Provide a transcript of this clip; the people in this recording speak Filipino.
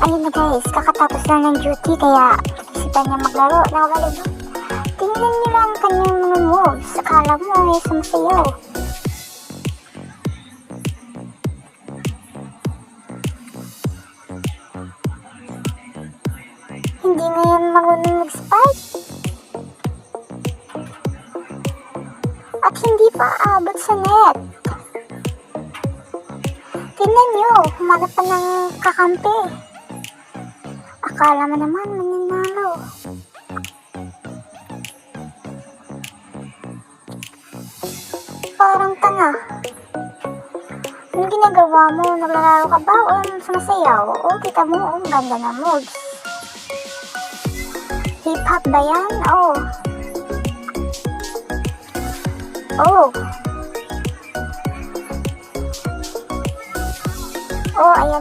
Ayun na guys, kakatapos lang ng duty kaya isipan niya maglaro ng volleyball. Tingnan niyo lang ang kanyang mga moves. Akala mo ay sumasayaw. Hindi ngayon marunong mag-spike. At hindi pa aabot sa net. Tingnan niyo, humanap pa ng kakampi. Akala mo naman mananalo. Parang tanga. Ano ginagawa mo? Naglalaro ka ba o sumasayaw? O kita mo, ang ganda na moves. Hip-hop ba yan? Oh. Oh. Oh, ayan.